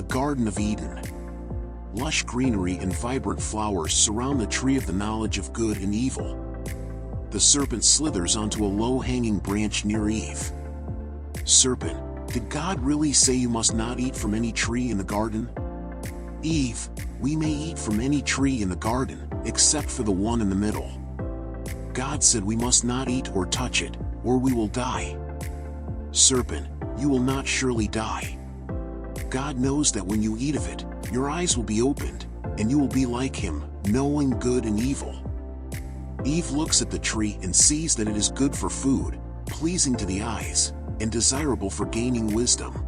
Garden of Eden. Lush greenery and vibrant flowers surround the tree of the knowledge of good and evil. The serpent slithers onto a low-hanging branch near Eve. Serpent, did God really say you must not eat from any tree in the garden? Eve, we may eat from any tree in the garden, except for the one in the middle. God said we must not eat or touch it, or we will die. Serpent, you will not surely die. God knows that when you eat of it, your eyes will be opened, and you will be like him, knowing good and evil. Eve looks at the tree and sees that it is good for food, pleasing to the eyes, and desirable for gaining wisdom.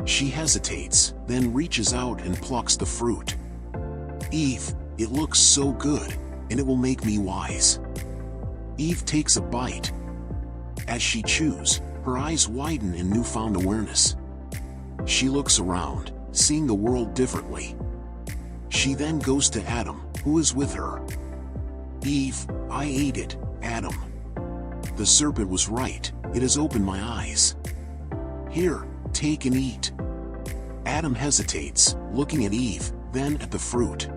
She hesitates, then reaches out and plucks the fruit. Eve, it looks so good, and it will make me wise. Eve takes a bite. As she chews, her eyes widen in newfound awareness. She looks around, seeing the world differently. She then goes to Adam, who is with her. Eve, I ate it, Adam. The serpent was right, it has opened my eyes. Here, take and eat. Adam hesitates, looking at Eve, then at the fruit.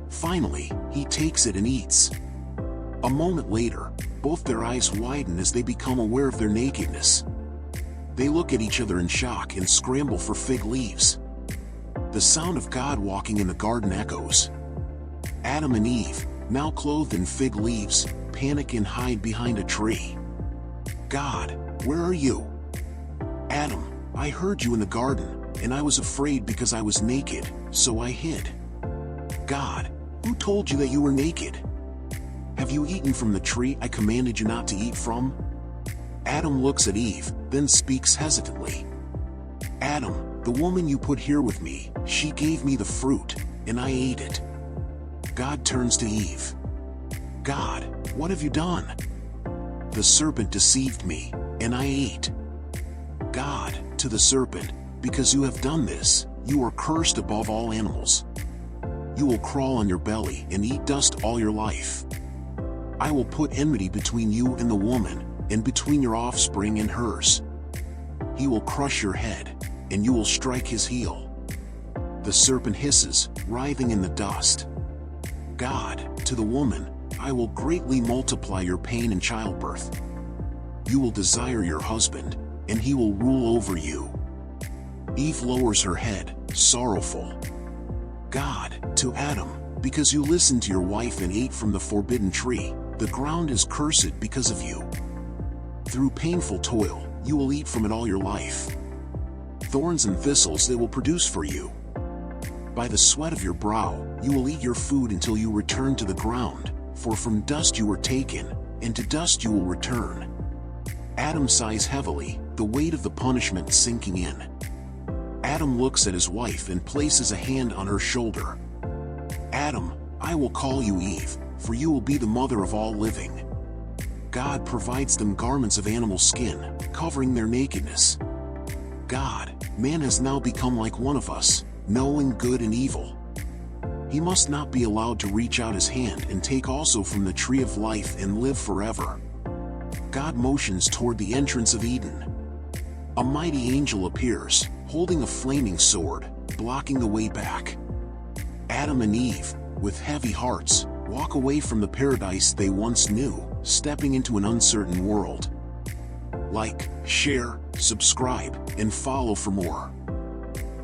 Finally, he takes it and eats. A moment later, both their eyes widen as they become aware of their nakedness. They look at each other in shock and scramble for fig leaves. The sound of God walking in the garden echoes. Adam and Eve, now clothed in fig leaves, panic and hide behind a tree. God, where are you? Adam, I heard you in the garden, and I was afraid because I was naked, so I hid. God, who told you that you were naked? Have you eaten from the tree I commanded you not to eat from? Adam looks at Eve, then speaks hesitantly. Adam, the woman you put here with me, she gave me the fruit, and I ate it. God turns to Eve. God, what have you done? The serpent deceived me, and I ate. God, to the serpent, because you have done this, you are cursed above all animals. You will crawl on your belly and eat dust all your life. I will put enmity between you and the woman, and between your offspring and hers. He will crush your head, and you will strike his heel. The serpent hisses, writhing in the dust. God, to the woman, I will greatly multiply your pain in childbirth. You will desire your husband, and he will rule over you. Eve lowers her head, sorrowful. God, to Adam, because you listened to your wife and ate from the forbidden tree, the ground is cursed because of you. Through painful toil, you will eat from it all your life. Thorns and thistles they will produce for you. By the sweat of your brow, you will eat your food until you return to the ground, for from dust you were taken, and to dust you will return. Adam sighs heavily, the weight of the punishment sinking in. Adam looks at his wife and places a hand on her shoulder. Adam, I will call you Eve, for you will be the mother of all living. God provides them garments of animal skin, covering their nakedness. God, man has now become like one of us, knowing good and evil. He must not be allowed to reach out his hand and take also from the tree of life and live forever. God motions toward the entrance of Eden. A mighty angel appears, holding a flaming sword, blocking the way back. Adam and Eve, with heavy hearts, walk away from the paradise they once knew, stepping into an uncertain world. Like, share, subscribe, and follow for more.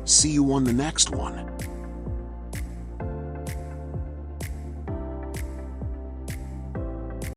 See you on the next one.